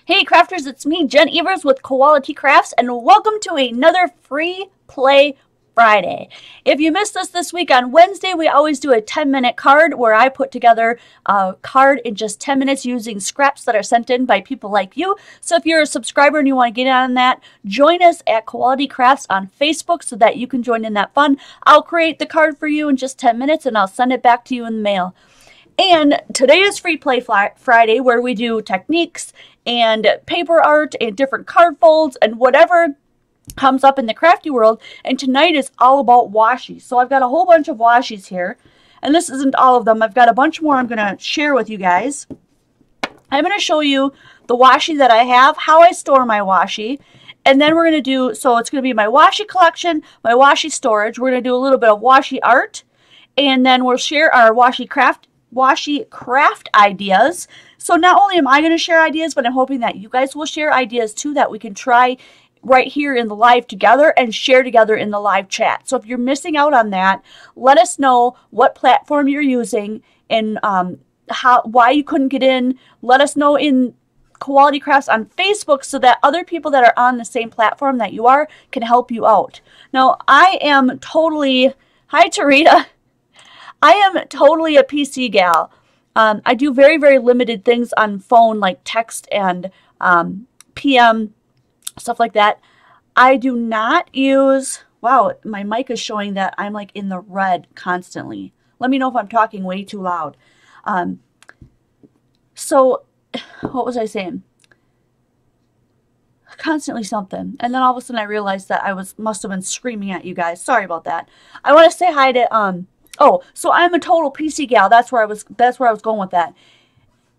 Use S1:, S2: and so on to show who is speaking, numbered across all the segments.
S1: Hey crafters, it's me, Jen Evers with Quality Crafts, and welcome to another Free Play Friday. If you missed us this week, on Wednesday we always do a 10-minute card where I put together a card in just 10 minutes using scraps that are sent in by people like you. So if you're a subscriber and you want to get on that, join us at Quality Crafts on Facebook so that you can join in that fun. I'll create the card for you in just 10 minutes and I'll send it back to you in the mail. And today is Free Play Friday, where we do techniques and paper art and different card folds and whatever comes up in the crafty world. And tonight is all about washi. So I've got a whole bunch of washis here. And this isn't all of them. I've got a bunch more I'm going to share with you guys. I'm going to show you the washi that I have, how I store my washi. And then we're going to do, so it's going to be my washi collection, my washi storage. We're going to do a little bit of washi art. And then we'll share our washi craft ideas. So not only am I going to share ideas, but I'm hoping that you guys will share ideas too that we can try right here in the live together and share together in the live chat. So if you're missing out on that, let us know what platform you're using and why you couldn't get in. Let us know in Quality Crafts on Facebook so that other people that are on the same platform that you are can help you out. Now, I am totally, hi Tarita, I am totally a PC gal. I do very, very limited things on phone like text and PM, stuff like that. I do not use, wow, my mic is showing that I'm like in the red constantly. Let me know if I'm talking way too loud. So, what was I saying? Constantly something. And then all of a sudden I realized that I must have been screaming at you guys. Sorry about that. I want to say hi to, oh, so I'm a total PC gal. That's where I was going with that.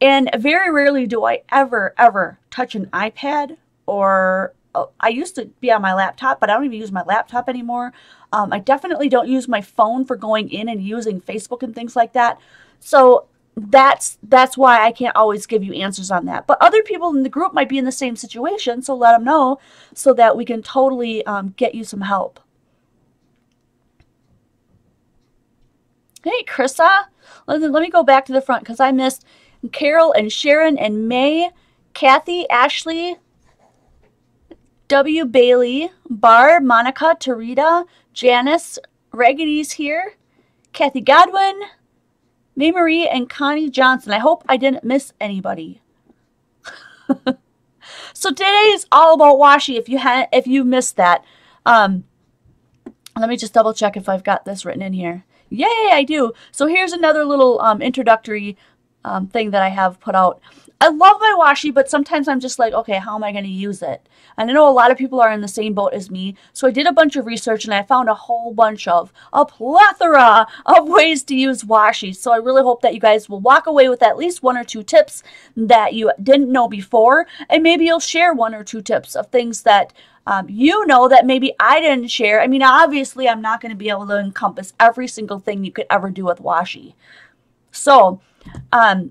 S1: And very rarely do I ever touch an iPad or I used to be on my laptop, but I don't even use my laptop anymore. I definitely don't use my phone for going in and using Facebook and things like that. So that's why I can't always give you answers on that. But other people in the group might be in the same situation, so let them know so that we can totally get you some help. Hey, Krissa. Let me go back to the front because I missed Carol and Sharon and May, Kathy, Ashley, W. Bailey, Barb, Monica, Tarita, Janice, Raggedy's here, Kathy Godwin, May Marie, and Connie Johnson. I hope I didn't miss anybody. So today is all about washi. If you missed that, let me just double check if I've got this written in here. Yay, I do. So here's another little introductory thing that I have put out. I love my washi, but sometimes I'm just like, okay, how am I going to use it? And I know a lot of people are in the same boat as me. So I did a bunch of research and I found a plethora of ways to use washi. So I really hope that you guys will walk away with at least 1 or 2 tips that you didn't know before. And maybe you'll share 1 or 2 tips of things that you know that maybe I didn't share. I mean, obviously, I'm not going to be able to encompass every single thing you could ever do with washi. So,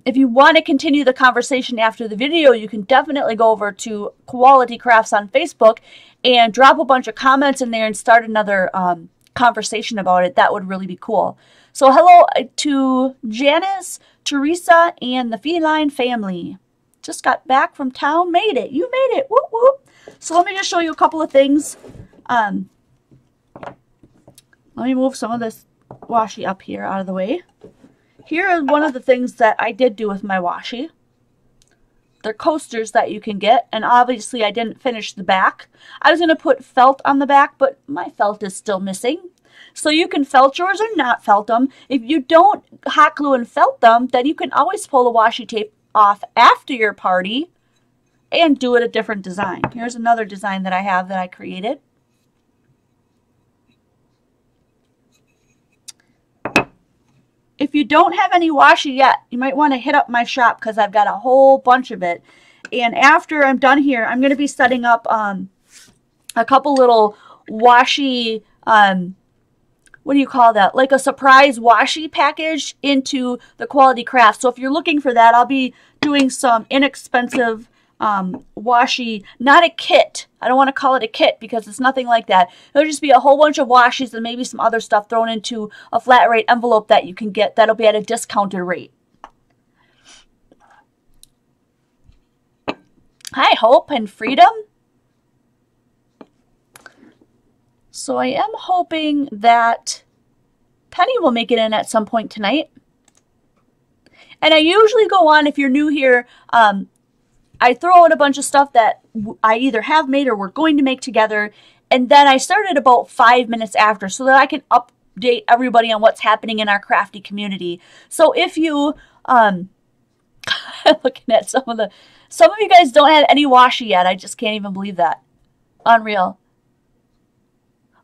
S1: if you want to continue the conversation after the video, you can definitely go over to Quality Crafts on Facebook and drop a bunch of comments in there and start another conversation about it. That would really be cool. So, hello to Janice, Teresa, and the Feline family. Just got back from town. Made it. You made it. Whoop, whoop. So let me just show you a couple of things. Let me move some of this washi up here out of the way. Here is one of the things that I did do with my washi. They're coasters that you can get, and obviously I didn't finish the back. I was going to put felt on the back, but my felt is still missing. So you can felt yours or not felt them. If you don't hot glue and felt them, then you can always pull the washi tape off after your party and do it a different design. Here's another design that I have that I created. If you don't have any washi yet, you might want to hit up my shop because I've got a whole bunch of it. And after I'm done here, I'm going to be setting up a couple little washi, what do you call that? Like a surprise washi package into the Quality Craft. So if you're looking for that, I'll be doing some inexpensive washi, not a kit. I don't want to call it a kit because it's nothing like that. It'll just be a whole bunch of washis and maybe some other stuff thrown into a flat rate envelope that you can get that'll be at a discounted rate. Hi, Hope and Freedom. So I am hoping that Penny will make it in at some point tonight. And I usually go on, if you're new here, I throw out a bunch of stuff that I either have made or we're going to make together. And then I started about 5 minutes after so that I can update everybody on what's happening in our crafty community. So if you, looking at some of you guys don't have any washi yet. I just can't even believe that. Unreal.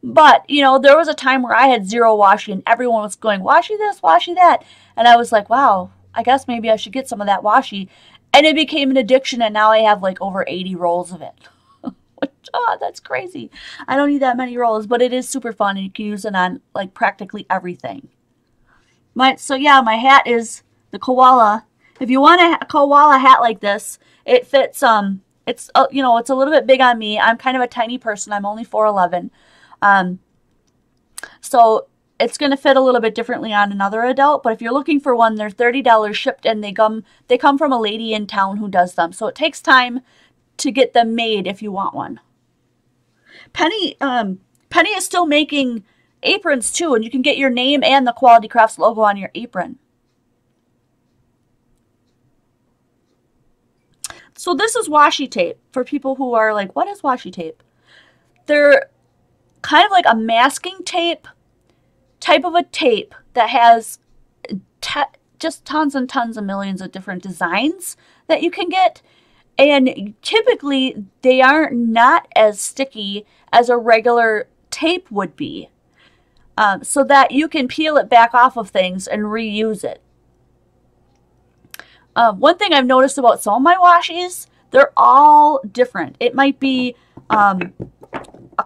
S1: But, you know, there was a time where I had 0 washi and everyone was going, washi this, washi that. And I was like, wow, I guess maybe I should get some of that washi. And it became an addiction, and now I have like over 80 rolls of it. Which, oh, that's crazy. I don't need that many rolls, but it is super fun, and you can use it on like practically everything. So yeah, my hat is the koala. If you want a koala hat like this, it fits, it's, you know, it's a little bit big on me. I'm kind of a tiny person. I'm only 4'11". So it's going to fit a little bit differently on another adult, but if you're looking for one, they're $30 shipped, and they come from a lady in town who does them. So it takes time to get them made if you want one. Penny is still making aprons too, and you can get your name and the Quality Crafts logo on your apron. So this is washi tape for people who are like, what is washi tape? They're kind of like a masking tape type of a tape that has just tons and tons of millions of different designs that you can get. And typically they are not as sticky as a regular tape would be, so that you can peel it back off of things and reuse it. One thing I've noticed about some of my washis, they're all different. It might be a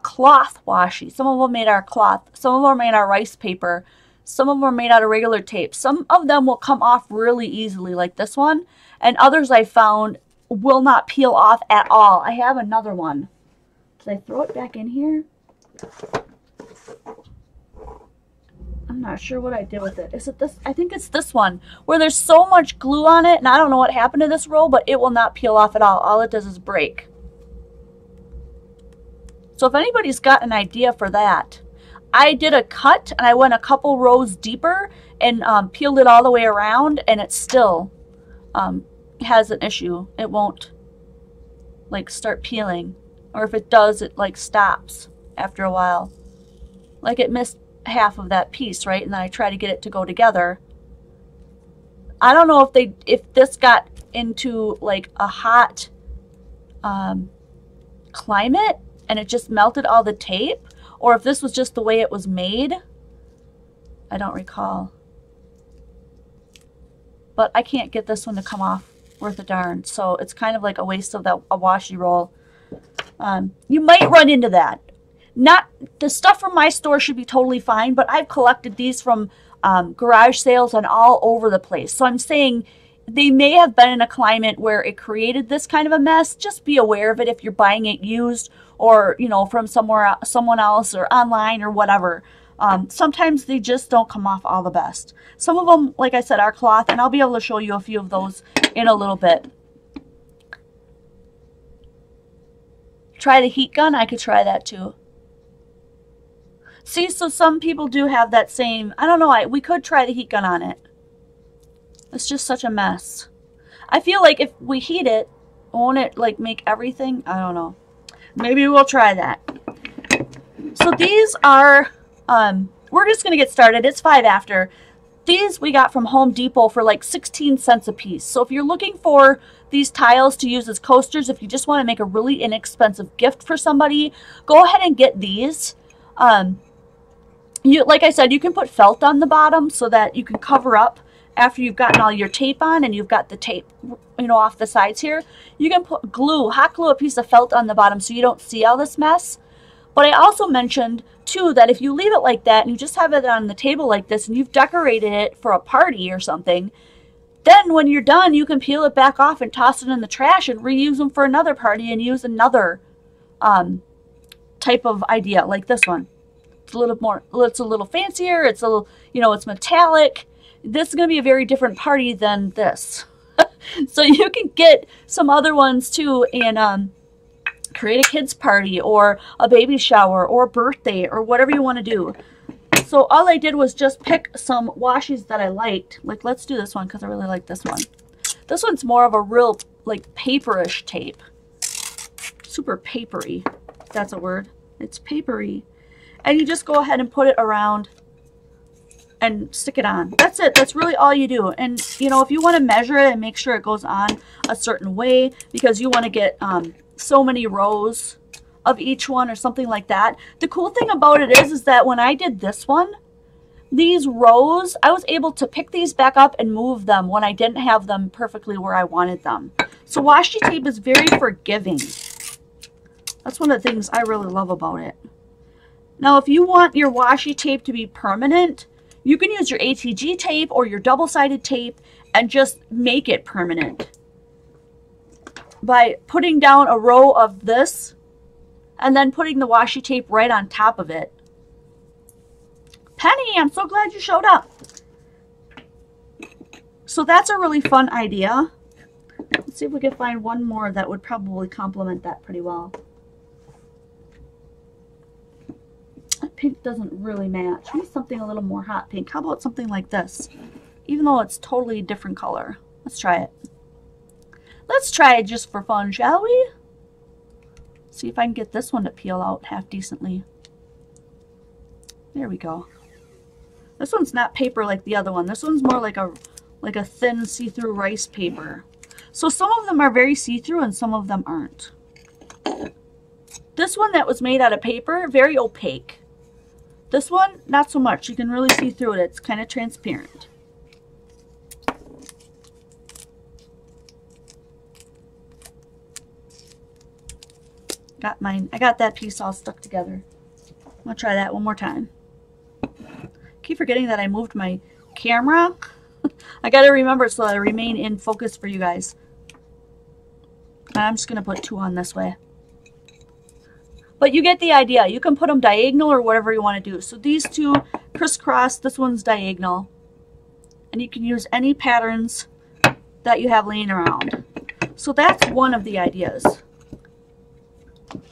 S1: cloth washi. Some of them made out of cloth. Some of them are made out of rice paper. Some of them are made out of regular tape. Some of them will come off really easily, like this one. And others I found will not peel off at all. I have another one. Did I throw it back in here? I'm not sure what I did with it. Is it this? I think it's this one, where there's so much glue on it, and I don't know what happened to this roll, but it will not peel off at all. All it does is break. So if anybody's got an idea for that, I did a cut and I went a couple rows deeper and peeled it all the way around, and it still has an issue. It won't like start peeling, or if it does, it like stops after a while. Like it missed half of that piece, right? And then I try to get it to go together. I don't know if this got into like a hot climate and it just melted all the tape, or if this was just the way it was made. I don't recall. But I can't get this one to come off worth a darn, so it's kind of like a waste of a washi roll. You might run into that. Not the stuff from my store should be totally fine, but I've collected these from garage sales and all over the place. So I'm saying they may have been in a climate where it created this kind of a mess. Just be aware of it if you're buying it used, or you know, from someone else or online or whatever. Sometimes they just don't come off all the best. Some of them, like I said, are cloth, and I'll be able to show you a few of those in a little bit. Try the heat gun. I could try that too. See, so some people do have that same, I don't know, we could try the heat gun on it. It's just such a mess. I feel like if we heat it, won't it like make everything? I don't know. Maybe we'll try that. So these are, we're just going to get started. It's 5 after. These we got from Home Depot for like 16 cents a piece. So if you're looking for these tiles to use as coasters, if you just want to make a really inexpensive gift for somebody, go ahead and get these. Like I said, you can put felt on the bottom so that you can cover up after you've gotten all your tape on and you've got the tape, you know, off the sides here. You can put glue, hot glue a piece of felt on the bottom so you don't see all this mess. But I also mentioned too that if you leave it like that and you just have it on the table like this and you've decorated it for a party or something, then when you're done, you can peel it back off and toss it in the trash and reuse them for another party and use another type of idea like this one. It's a little more, it's a little fancier, it's a little, you know, it's metallic. This is going to be a very different party than this. So you can get some other ones too and create a kid's party or a baby shower or a birthday or whatever you want to do. So all I did was just pick some washies that I liked. Like, let's do this one because I really like this one. This one's more of a real, like, paperish tape. Super papery, if that's a word. It's papery. And you just go ahead and put it around and stick it on. That's it. That's really all you do. And, you know, if you want to measure it and make sure it goes on a certain way because you want to get so many rows of each one or something like that. The cool thing about it is that when I did this one, these rows, I was able to pick these back up and move them when I didn't have them perfectly where I wanted them. So washi tape is very forgiving. That's one of the things I really love about it. Now, if you want your washi tape to be permanent, you can use your ATG tape or your double-sided tape and just make it permanent by putting down a row of this and then putting the washi tape right on top of it. Penny, I'm so glad you showed up. So that's a really fun idea. Let's see if we can find one more that would probably complement that pretty well. That pink doesn't really match. We need something a little more hot pink. How about something like this? Even though it's totally a different color. Let's try it. Let's try it just for fun, shall we? See if I can get this one to peel out half decently. There we go. This one's not paper like the other one. This one's more like a thin see-through rice paper. So some of them are very see-through and some of them aren't. This one that was made out of paper, very opaque. This one, not so much. You can really see through it. It's kind of transparent. Got mine. I got that piece all stuck together. I'm going to try that one more time. Keep forgetting that I moved my camera. I got to remember so that I remain in focus for you guys. And I'm just going to put two on this way. But you get the idea. You can put them diagonal or whatever you want to do. So these two crisscross. This one's diagonal. And you can use any patterns that you have laying around. So that's one of the ideas.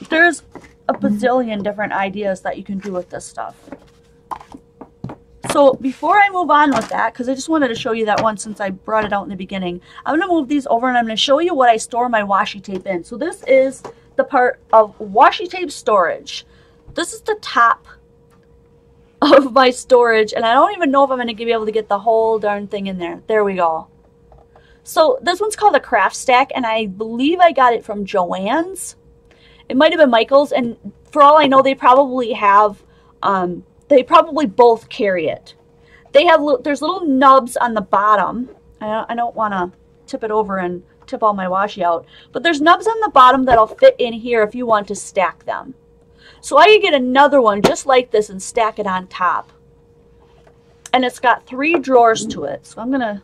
S1: There's a bazillion different ideas that you can do with this stuff. So before I move on with that, because I just wanted to show you that one since I brought it out in the beginning, I'm going to move these over and I'm going to show you what I store my washi tape in. So this is the part of washi tape storage. This is the top of my storage, and I don't even know if I'm going to be able to get the whole darn thing in there. There we go. So this one's called a craft stack, and I believe I got it from Joann's. It might have been Michael's, and for all I know, they probably have, they probably both carry it. They have, there's little nubs on the bottom. I don't want to tip it over and tip all my washi out, but there's nubs on the bottom that'll fit in here if you want to stack them. So I could get another one just like this and stack it on top. And it's got 3 drawers to it. So I'm going to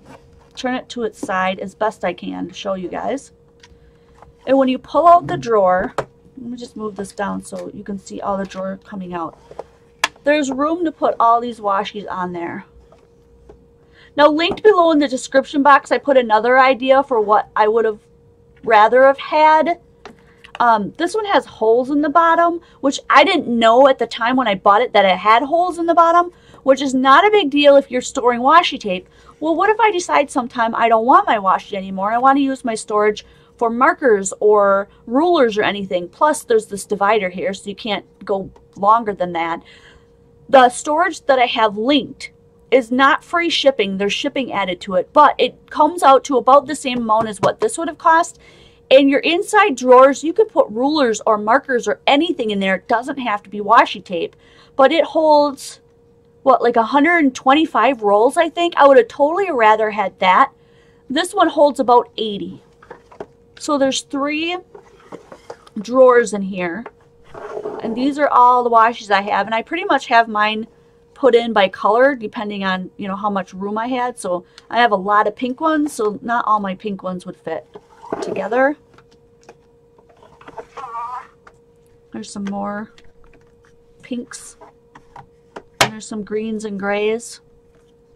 S1: turn it to its side as best I can to show you guys. And when you pull out the drawer, let me just move this down so you can see all the drawer coming out. There's room to put all these washis on there. Now, linked below in the description box, I put another idea for what I would have rather have had. This one has holes in the bottom, which I didn't know at the time when I bought it that it had holes in the bottom, which is not a big deal if you're storing washi tape. Well, what if I decide sometime I don't want my washi anymore? I want to use my storage for markers or rulers or anything. Plus, there's this divider here, so you can't go longer than that. The storage that I have linked is not free shipping. There's shipping added to it, but it comes out to about the same amount as what this would have cost. In your inside drawers, you could put rulers or markers or anything in there. It doesn't have to be washi tape, but it holds, what, like 125 rolls, I think. I would have totally rather had that. This one holds about 80. So there's 3 drawers in here, and these are all the washis I have, and I pretty much have mine put in by color depending on, you know, how much room I had. So I have a lot of pink ones, so not all my pink ones would fit together. There's some more pinks, and there's some greens and grays,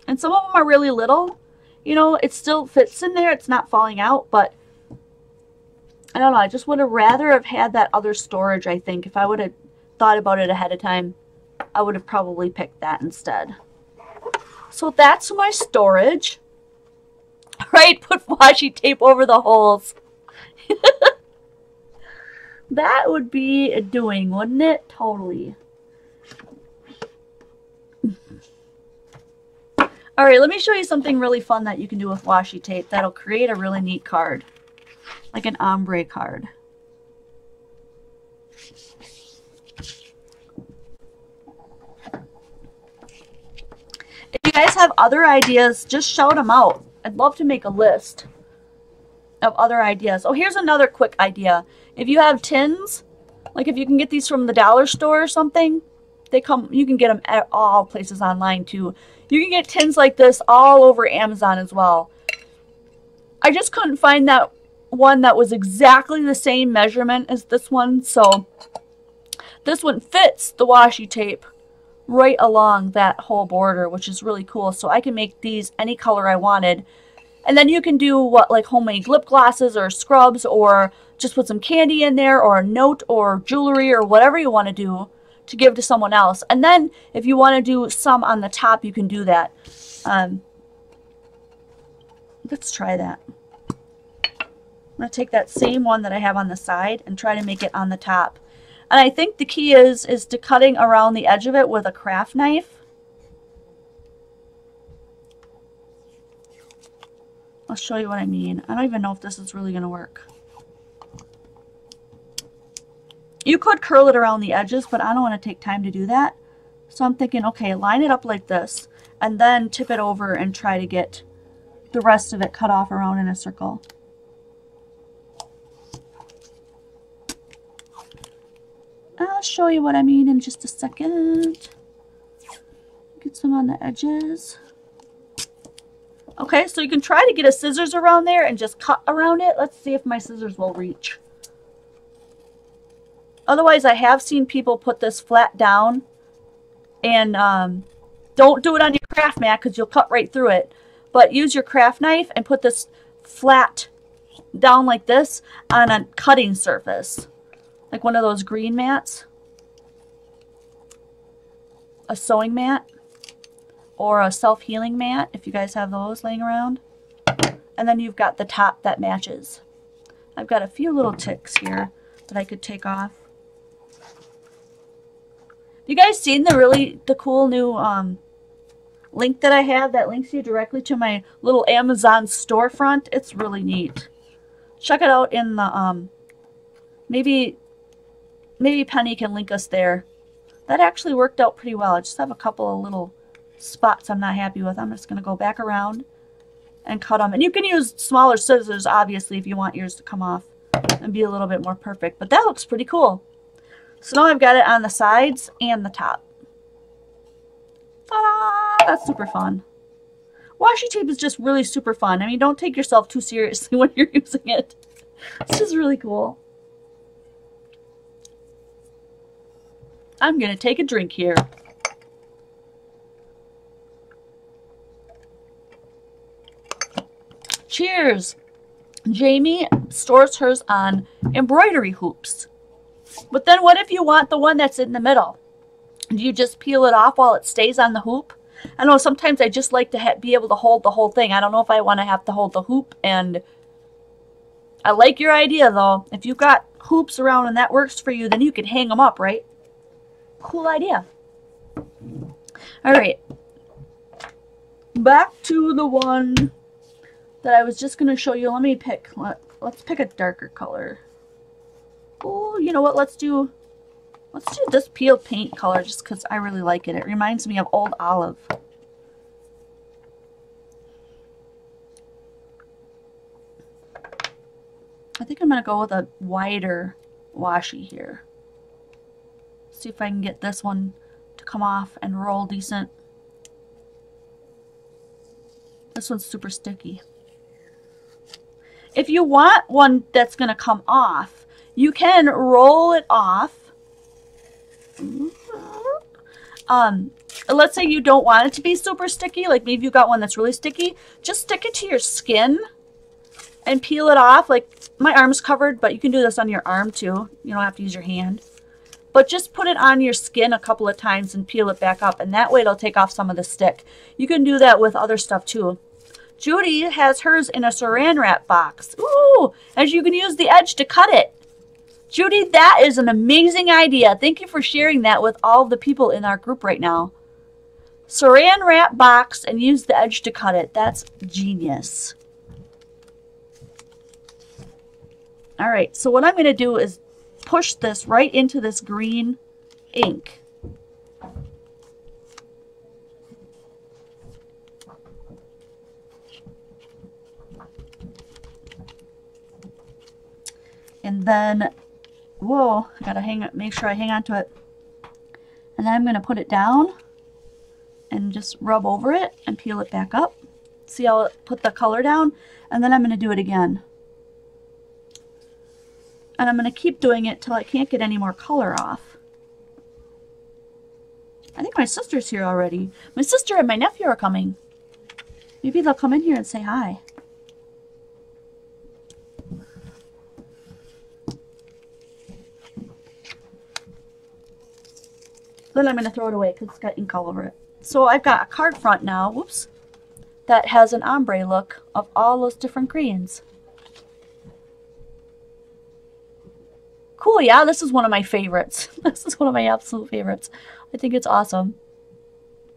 S1: and some of them are really little, you know, it still fits in there. It's not falling out, but I don't know. I just would have rather have had that other storage, I think. If I would have thought about it ahead of time, I would have probably picked that instead. So that's my storage. Right? Put washi tape over the holes. That would be doing, wouldn't it? Totally. Alright, let me show you something really fun that you can do with washi tape that'll create a really neat card. Like an ombre card. If you guys have other ideas, just shout them out. I'd love to make a list of other ideas. Oh, here's another quick idea. If you have tins, like if you can get these from the dollar store or something, they come, you can get them at all places online too. You can get tins like this all over Amazon as well. I just couldn't find that one that was exactly the same measurement as this one, so this one fits the washi tape right along that whole border, which is really cool. So I can make these any color I wanted. And then you can do what, like homemade lip glosses or scrubs, or just put some candy in there, or a note or jewelry or whatever you want to do to give to someone else. And then if you want to do some on the top, you can do that. Let's try that. I'm going to take that same one that I have on the side and try to make it on the top. And I think the key is to cutting around the edge of it with a craft knife. I'll show you what I mean. I don't even know if this is really going to work. You could curl it around the edges, but I don't want to take time to do that. So I'm thinking, okay, line it up like this, and then tip it over and try to get the rest of it cut off around in a circle. I'll show you what I mean in just a second. Get some on the edges. Okay, so you can try to get a scissors around there and just cut around it. Let's see if my scissors will reach. Otherwise, I have seen people put this flat down, and don't do it on your craft mat because you'll cut right through it. But use your craft knife and put this flat down like this on a cutting surface. Like one of those green mats. A sewing mat. Or a self-healing mat, if you guys have those laying around. And then you've got the top that matches. I've got a few little ticks here that I could take off. You guys seen the cool new link that I have that links you directly to my little Amazon storefront? It's really neat. Check it out in the maybe Penny can link us there. That actually worked out pretty well. I just have a couple of little spots I'm not happy with. I'm just going to go back around and cut them. And you can use smaller scissors, obviously, if you want yours to come off and be a little bit more perfect. But that looks pretty cool. So now I've got it on the sides and the top. Ta-da! That's super fun. Washi tape is just really super fun. I mean, don't take yourself too seriously when you're using it. It's just really cool. I'm going to take a drink here. Cheers! Jamie stores hers on embroidery hoops. But then what if you want the one that's in the middle? Do you just peel it off while it stays on the hoop? I know sometimes I just like to be able to hold the whole thing. I don't know if I want to have to hold the hoop. And I like your idea though. If you've got hoops around and that works for you, then you can hang them up, right? Cool idea. Alright. Back to the one that I was just going to show you. Let me pick. Let's pick a darker color. Oh, you know what? Let's do this peeled paint color just because I really like it. It reminds me of Old Olive. I think I'm going to go with a wider washi here. See if I can get this one to come off and roll decent. This one's super sticky. If you want one that's going to come off, you can roll it off. let's say you don't want it to be super sticky, like maybe you got one that's really sticky, just stick it to your skin and peel it off. Like my arm's covered, but you can do this on your arm too. You don't have to use your hand. But just put it on your skin a couple of times and peel it back up, and that way it'll take off some of the stick. You can do that with other stuff too. Judy has hers in a saran wrap box. Ooh, and you can use the edge to cut it. Judy, that is an amazing idea. Thank you for sharing that with all the people in our group right now. Saran wrap box and use the edge to cut it. That's genius. All right, so what I'm going to do is push this right into this green ink. And then, whoa, I gotta make sure I hang on to it. And then I'm gonna put it down and just rub over it and peel it back up. See how it put the color down? And then I'm gonna do it again. And I'm gonna keep doing it till I can't get any more color off. I think my sister's here already. My sister and my nephew are coming. Maybe they'll come in here and say hi. Then I'm going to throw it away because it's got ink all over it. So I've got a card front now, whoops, that has an ombre look of all those different greens. Cool, yeah, this is one of my favorites. This is one of my absolute favorites. I think it's awesome.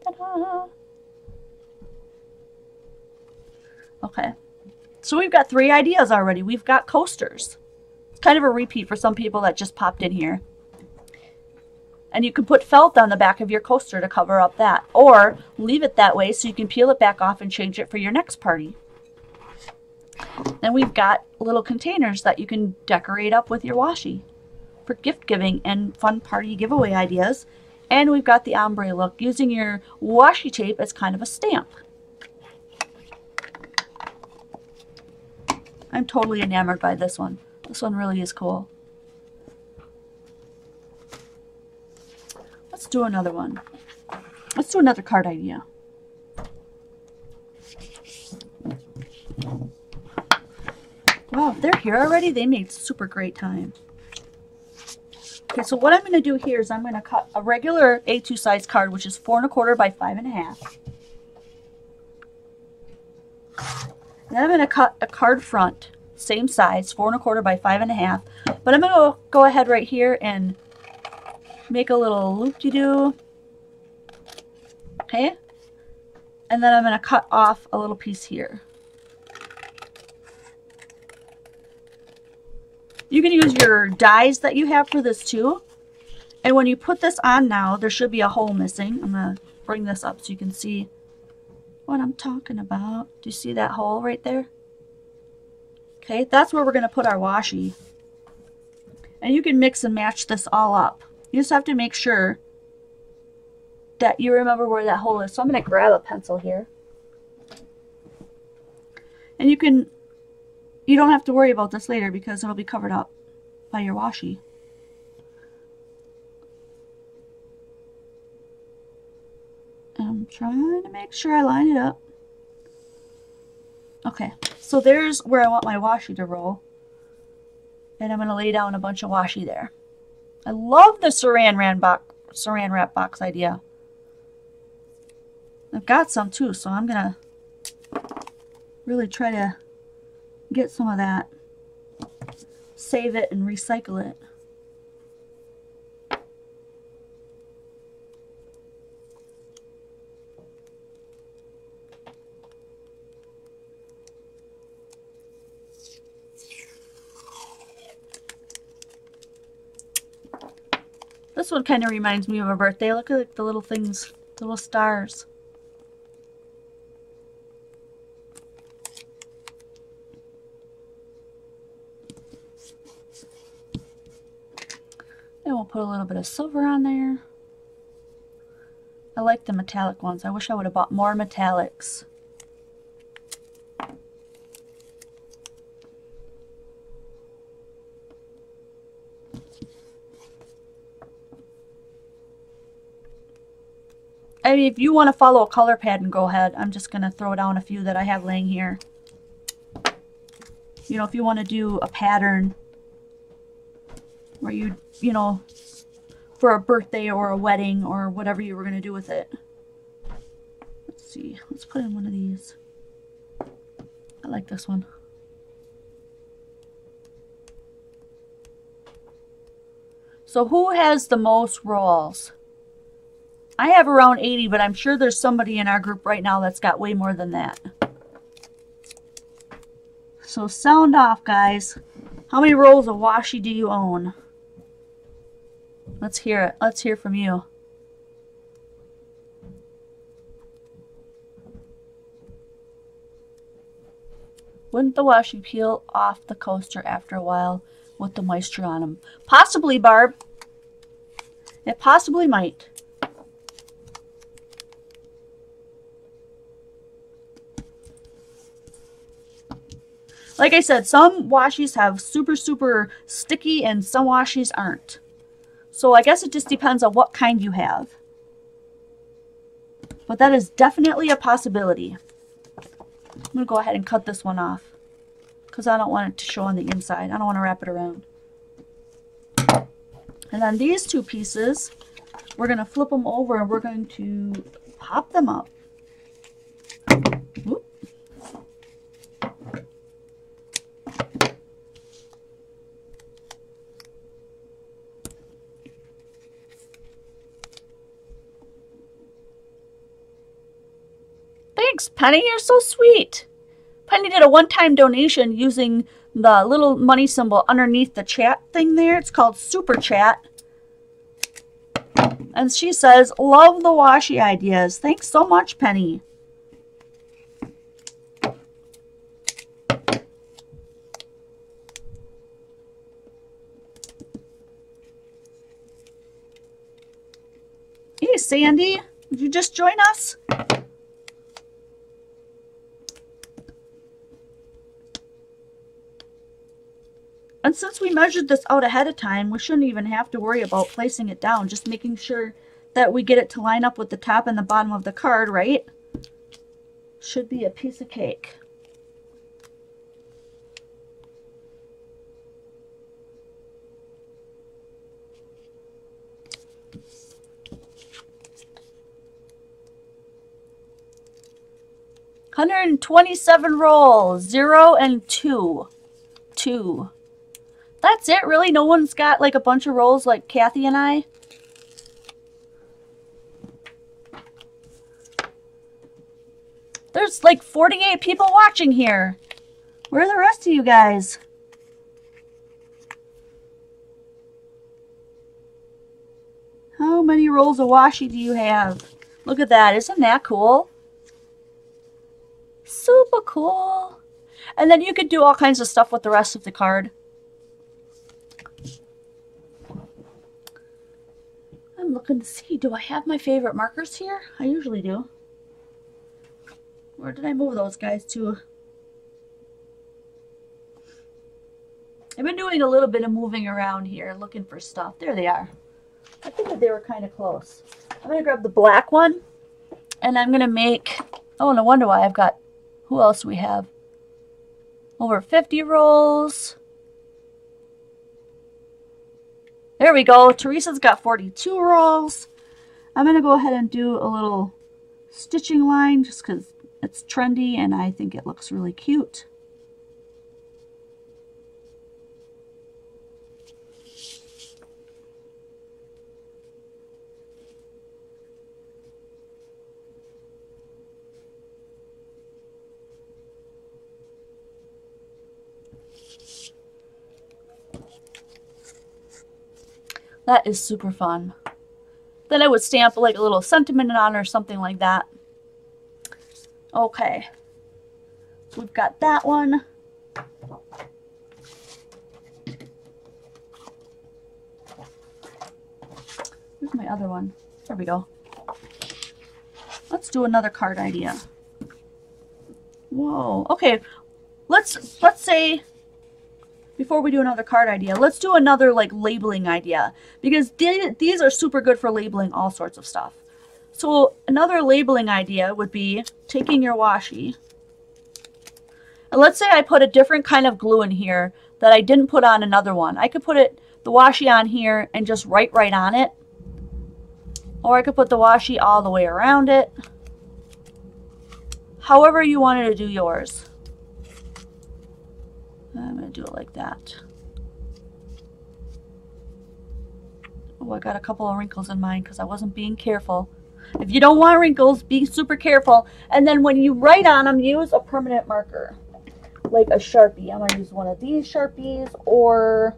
S1: Ta-da! Okay, so we've got 3 ideas already. We've got coasters. It's kind of a repeat for some people that just popped in here. And you can put felt on the back of your coaster to cover up that. Or leave it that way so you can peel it back off and change it for your next party. Then we've got little containers that you can decorate up with your washi for gift giving and fun party giveaway ideas. And we've got the ombre look using your washi tape as kind of a stamp. I'm totally enamored by this one. This one really is cool. Let's do another one. Let's do another card idea. Wow, if they're here already, they made super great time. Okay, so what I'm going to do here is I'm going to cut a regular A2 size card, which is 4 1/4 by 5 1/2. And then I'm going to cut a card front, same size, 4 1/4 by 5 1/2. But I'm going to go ahead right here and make a little loop-de-doo. Okay? And then I'm going to cut off a little piece here. You can use your dies that you have for this too. And when you put this on now, there should be a hole missing. I'm going to bring this up so you can see what I'm talking about. Do you see that hole right there? Okay, that's where we're going to put our washi. And you can mix and match this all up. You just have to make sure that you remember where that hole is. So I'm going to grab a pencil here. And you don't have to worry about this later because it'll be covered up by your washi. I'm trying to make sure I line it up. Okay, so there's where I want my washi to roll. And I'm going to lay down a bunch of washi there. I love the saran wrap box idea. I've got some too, so I'm going to really try to get some of that. Save it and recycle it. This one kind of reminds me of a birthday. Look at the little things, the little stars. And we'll put a little bit of silver on there. I like the metallic ones. I wish I would have bought more metallics. I mean, if you want to follow a color pattern, go ahead. I'm just going to throw down a few that I have laying here. You know, if you want to do a pattern where you know, for a birthday or a wedding or whatever you were going to do with it. Let's see. Let's put in one of these. I like this one. So who has the most rolls? I have around 80, but I'm sure there's somebody in our group right now that's got way more than that. So sound off, guys. How many rolls of washi do you own? Let's hear it. Let's hear from you. Wouldn't the washi peel off the coaster after a while with the moisture on them? Possibly, Barb. It possibly might. Like I said, some washis have super, super sticky and some washis aren't. So I guess it just depends on what kind you have. But that is definitely a possibility. I'm going to go ahead and cut this one off because I don't want it to show on the inside. I don't want to wrap it around. And then these two pieces, we're going to flip them over and we're going to pop them up. Whoop. Thanks, Penny. You're so sweet. Penny did a one-time donation using the little money symbol underneath the chat thing there. It's called Super Chat. And she says, love the washi ideas. Thanks so much, Penny. Hey, Sandy. Did you just join us? And since we measured this out ahead of time, we shouldn't even have to worry about placing it down. Just making sure that we get it to line up with the top and the bottom of the card, right? Should be a piece of cake. $127 rolls, 0 and 2. 2. That's it, really? No one's got like a bunch of rolls like Kathy and I? There's like 48 people watching here. Where are the rest of you guys? How many rolls of washi do you have? Look at that. Isn't that cool? Super cool. And then you could do all kinds of stuff with the rest of the card. I'm looking to see, do I have my favorite markers here? I usually do. Where did I move those guys to? I've been doing a little bit of moving around here, looking for stuff. There they are. I think that they were kind of close. I'm going to grab the black one, and I'm going to make, oh, no wonder why I've got, who else do we have? Over 50 rolls. There we go. Teresa's got 42 rolls. I'm going to go ahead and do a little stitching line just because it's trendy and I think it looks really cute. That is super fun. Then I would stamp like a little sentiment on or something like that. Okay. So we've got that one. Where's my other one? There we go. Let's do another card idea. Whoa. Okay. Let's say, before we do another card idea, let's do another like labeling idea, because these are super good for labeling all sorts of stuff. So another labeling idea would be taking your washi. And let's say I put a different kind of glue in here that I didn't put on another one. I could put the washi on here and just write right on it. Or I could put the washi all the way around it. However you wanted to do yours. I'm going to do it like that. Oh, I got a couple of wrinkles in mine because I wasn't being careful. If you don't want wrinkles, be super careful. And then when you write on them, use a permanent marker. Like a Sharpie. I'm going to use one of these Sharpies, or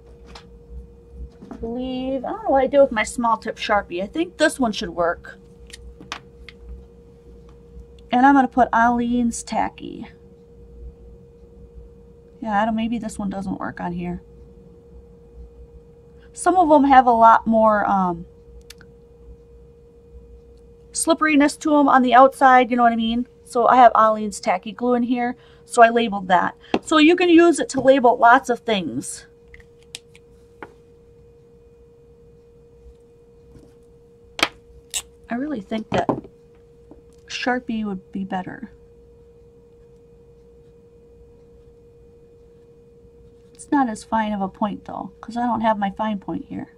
S1: I believe, I don't know what I do with my small tip Sharpie. I think this one should work. And I'm going to put Aleene's Tacky. Yeah, I don't, maybe this one doesn't work on here. Some of them have a lot more slipperiness to them on the outside, you know what I mean? So I have Aleene's Tacky Glue in here, so I labeled that. So you can use it to label lots of things. I really think that Sharpie would be better. It's not as fine of a point though, because I don't have my fine point here.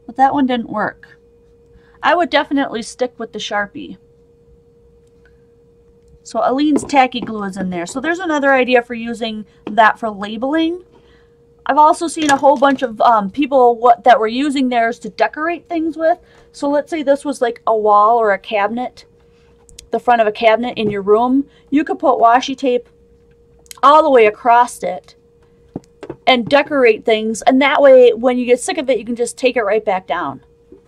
S1: But that one didn't work. I would definitely stick with the Sharpie. So Aleene's Tacky Glue is in there. So there's another idea for using that for labeling. I've also seen a whole bunch of people that were using theirs to decorate things with. So let's say this was like a wall or a cabinet, the front of a cabinet in your room. You could put washi tape all the way across it and decorate things. And that way, when you get sick of it, you can just take it right back down.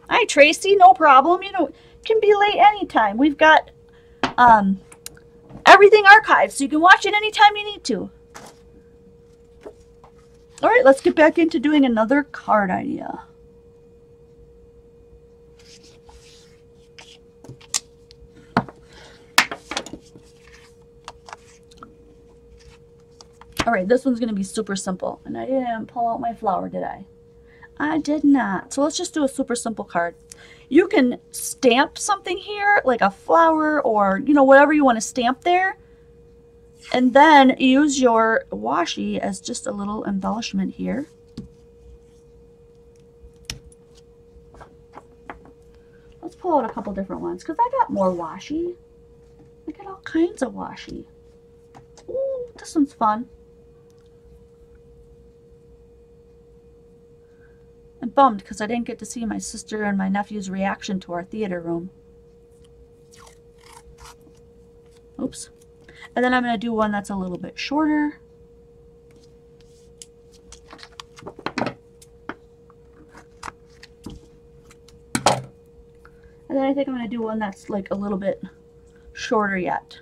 S1: Hi, Tracy. No problem. You know, it can be late anytime. We've got everything archived, so you can watch it anytime you need to. All right, let's get back into doing another card idea. All right, this one's going to be super simple. And I didn't pull out my flower, did I? I did not. So let's just do a super simple card. You can stamp something here, like a flower or, you know, whatever you want to stamp there. And then use your washi as just a little embellishment here. Let's pull out a couple different ones because I got more washi. I got all kinds of washi. Ooh, this one's fun. I'm bummed because I didn't get to see my sister and my nephew's reaction to our theater room. Oops. And then I'm going to do one that's a little bit shorter. And then I think I'm going to do one that's like a little bit shorter yet.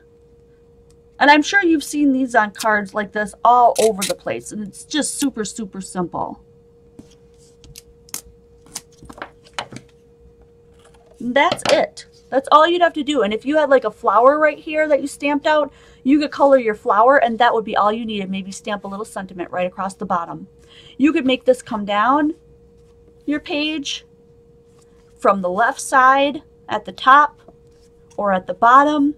S1: And I'm sure you've seen these on cards like this all over the place. And it's just super, super simple. And that's it. That's all you'd have to do. And if you had like a flower right here that you stamped out, you could color your flower and that would be all you needed. Maybe stamp a little sentiment right across the bottom. You could make this come down your page from the left side at the top or at the bottom,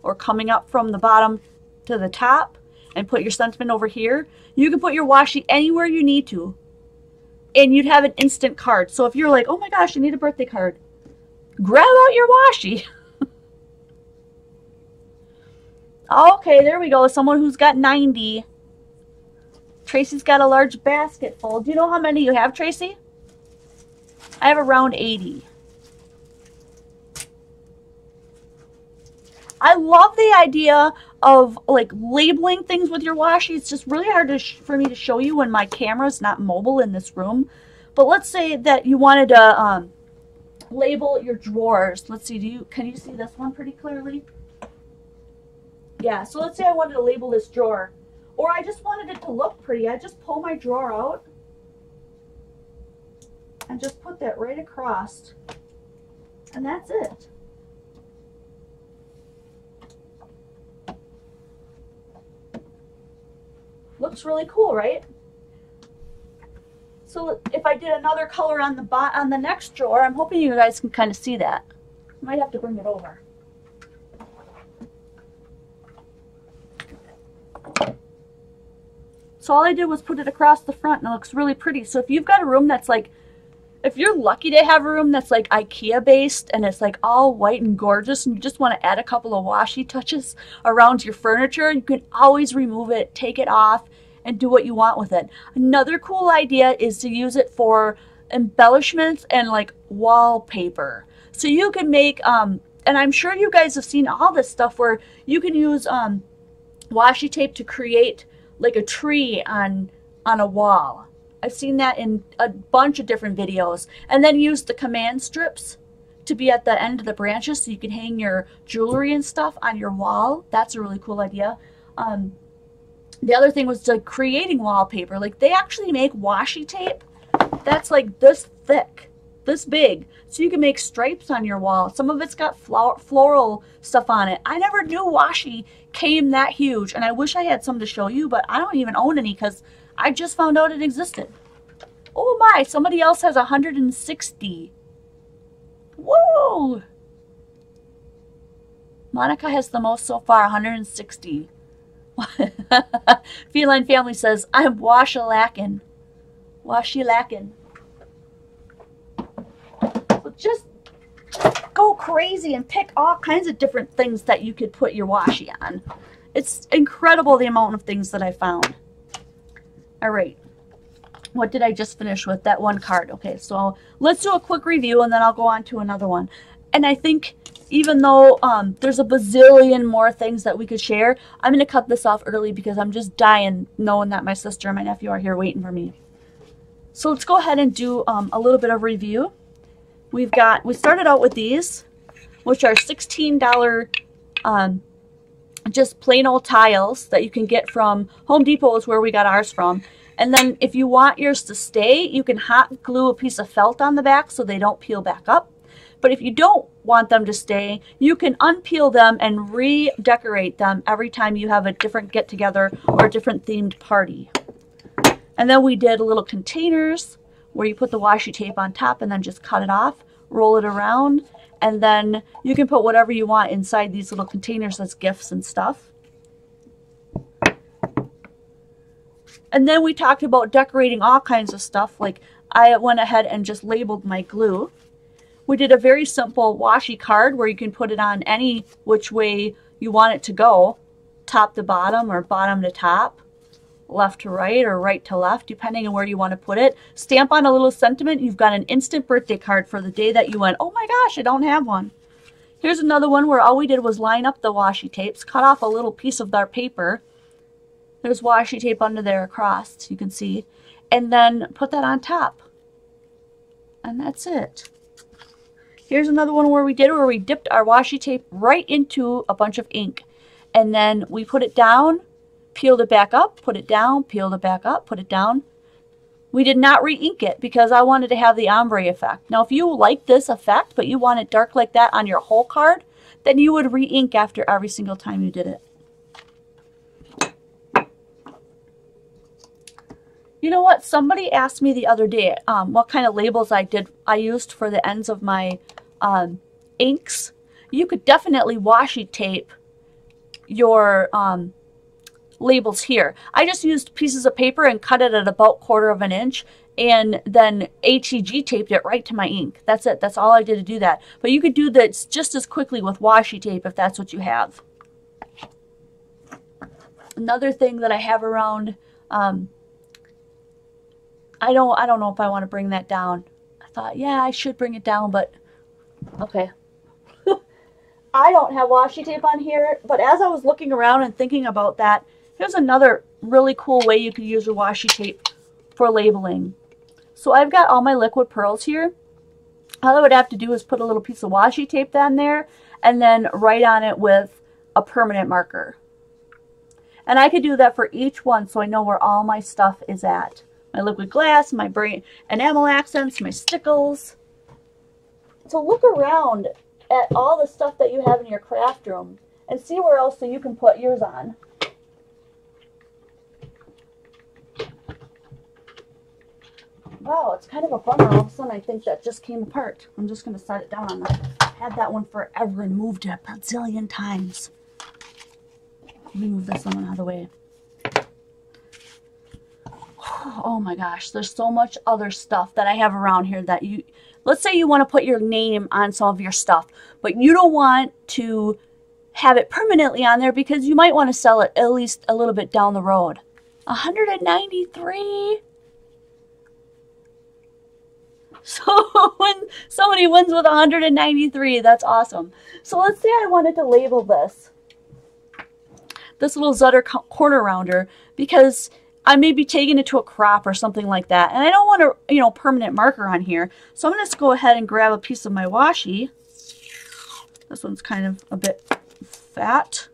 S1: or coming up from the bottom to the top and put your sentiment over here. You can put your washi anywhere you need to and you'd have an instant card. So if you're like, oh my gosh, I need a birthday card, grab out your washi. Okay, there we go. Someone who's got 90. Tracy's got a large basket full. Do you know how many you have, Tracy? I have around 80. I love the idea of like labeling things with your washi. It's just really hard for me to show you when my camera's not mobile in this room. But let's say that you wanted to label your drawers. Let's see, can you see this one pretty clearly? Yeah, so let's say I wanted to label this drawer, or I just wanted it to look pretty. I just pull my drawer out and just put that right across, and that's it. Looks really cool, right? So if I did another color on the next drawer, I'm hoping you guys can kind of see that. I might have to bring it over. So all I did was put it across the front and it looks really pretty. So if you've got a room that's like, if you're lucky to have a room that's like IKEA based and it's like all white and gorgeous and you just want to add a couple of washi touches around your furniture, you can always remove it, take it off, and do what you want with it. Another cool idea is to use it for embellishments and like wallpaper. So you can make, and I'm sure you guys have seen all this stuff where you can use washi tape to create like a tree on a wall. I've seen that in a bunch of different videos. And then use the command strips to be at the end of the branches so you can hang your jewelry and stuff on your wall. That's a really cool idea. The other thing was like creating wallpaper. Like they actually make washi tape that's like this thick, this big. So you can make stripes on your wall. Some of it's got floral stuff on it. I never knew washi came that huge. And I wish I had some to show you, but I don't even own any because I just found out it existed. Oh my, somebody else has 160. Whoa! Monica has the most so far, 160. Feline Family says, I'm washi-lackin'. Washi-lackin'. So just go crazy and pick all kinds of different things that you could put your washi on. It's incredible the amount of things that I found. All right, what did I just finish with? That one card. Okay, so let's do a quick review and then I'll go on to another one. And I think even though there's a bazillion more things that we could share, I'm going to cut this off early because I'm just dying knowing that my sister and my nephew are here waiting for me. So let's go ahead and do a little bit of review. We started out with these, which are $16 just plain old tiles that you can get from Home Depot is where we got ours from. And then if you want yours to stay, you can hot glue a piece of felt on the back so they don't peel back up. But if you don't want them to stay, you can unpeel them and redecorate them every time you have a different get-together or a different themed party. And then we did little containers where you put the washi tape on top and then just cut it off, roll it around, and then you can put whatever you want inside these little containers as gifts and stuff. And then we talked about decorating all kinds of stuff. Like I went ahead and just labeled my glue. We did a very simple washi card where you can put it on any which way you want it to go. Top to bottom or bottom to top. Left to right or right to left, depending on where you want to put it. Stamp on a little sentiment. You've got an instant birthday card for the day that you went, oh my gosh, I don't have one. Here's another one where all we did was line up the washi tapes, cut off a little piece of our paper. There's washi tape under there across, you can see. And then put that on top. And that's it. Here's another one where we dipped our washi tape right into a bunch of ink. And then we put it down, peeled it back up, put it down, peeled it back up, put it down. We did not re-ink it because I wanted to have the ombre effect. Now, if you like this effect, but you want it dark like that on your whole card, then you would re-ink after every single time you did it. You know what? Somebody asked me the other day what kind of labels I used for the ends of my inks. You could definitely washi tape your labels here. I just used pieces of paper and cut it at about 1/4 of an inch and then ATG taped it right to my ink. That's it. That's all I did to do that. But you could do that just as quickly with washi tape if that's what you have. Another thing that I have around, I don't know if I want to bring that down. I thought, yeah, I should bring it down, but okay. I don't have washi tape on here, but as I was looking around and thinking about that, here's another really cool way you could use your washi tape for labeling. So I've got all my liquid pearls here. All I would have to do is put a little piece of washi tape down there and then write on it with a permanent marker. And I could do that for each one so I know where all my stuff is at. My liquid glass, my enamel accents, my stickles. So look around at all the stuff that you have in your craft room and see where else so you can put yours on. Wow, it's kind of a bummer. All of a sudden I think that just came apart. I'm just going to set it down on the... I've had that one forever and moved it a bazillion times. Let me move this one out of the way. Oh my gosh, there's so much other stuff that I have around here that you... Let's say you want to put your name on some of your stuff, but you don't want to have it permanently on there because you might want to sell it at least a little bit down the road. 193. So when somebody wins with 193, that's awesome. So let's say I wanted to label this little Zutter corner rounder because I may be taking it to a crop or something like that. And I don't want a, permanent marker on here. So I'm going to go ahead and grab a piece of my washi. This one's kind of a bit fat,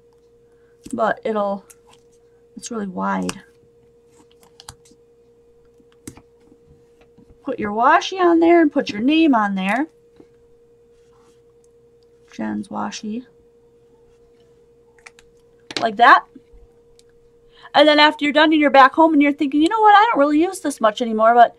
S1: but it's really wide. Put your washi on there and put your name on there. Jen's washi. Like that. And then after you're done and you're back home and you're thinking, you know what, I don't really use this much anymore, but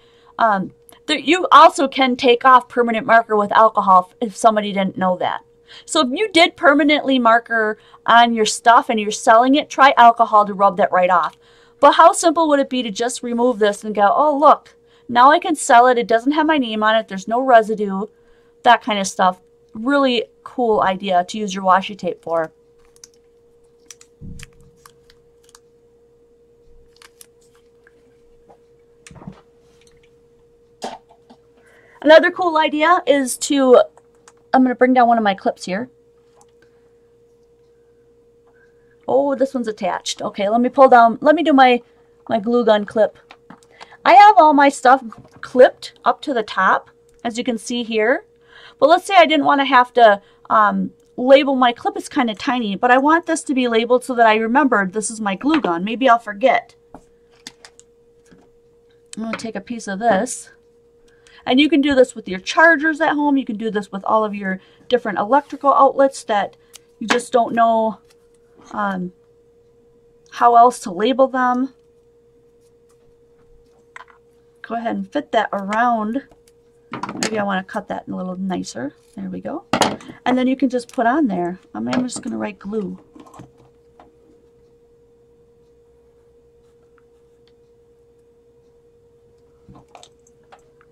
S1: you also can take off permanent marker with alcohol if somebody didn't know that. So if you did permanently marker on your stuff and you're selling it, try alcohol to rub that right off. But how simple would it be to just remove this and go, oh look, now I can sell it. It doesn't have my name on it. There's no residue, that kind of stuff. Really cool idea to use your washi tape for. Another cool idea is I'm going to bring down one of my clips here. Oh, this one's attached. Okay, let me do my glue gun clip. I have all my stuff clipped up to the top, as you can see here. But let's say I didn't want to have to label my clip. It's kind of tiny, but I want this to be labeled so that I remember this is my glue gun. Maybe I'll forget. I'm going to take a piece of this. And you can do this with your chargers at home. You can do this with all of your different electrical outlets that you just don't know how else to label them. Go ahead and fit that around. Maybe I want to cut that a little nicer. There we go. And then you can just put on there. I'm just going to write glue.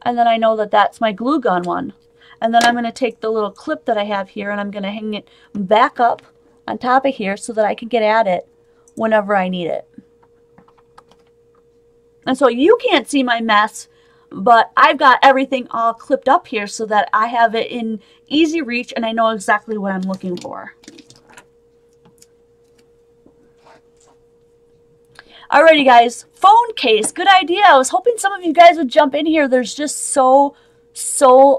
S1: And then I know that that's my glue gun one. And then I'm going to take the little clip that I have here and I'm going to hang it back up on top of here so that I can get at it whenever I need it. And so you can't see my mess, but I've got everything all clipped up here so that I have it in easy reach and I know exactly what I'm looking for. Alrighty guys, phone case, good idea. I was hoping some of you guys would jump in here. There's just so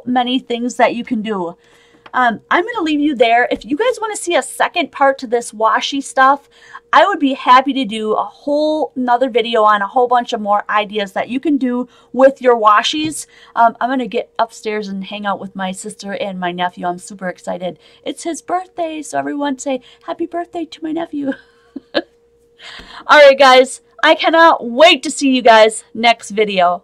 S1: many things that you can do. I'm going to leave you there. If you guys want to see a second part to this washi stuff, I would be happy to do a whole nother video on a whole bunch of more ideas that you can do with your washis. I'm going to get upstairs and hang out with my sister and my nephew. I'm super excited. It's his birthday, so everyone say happy birthday to my nephew. Alright guys, I cannot wait to see you guys next video.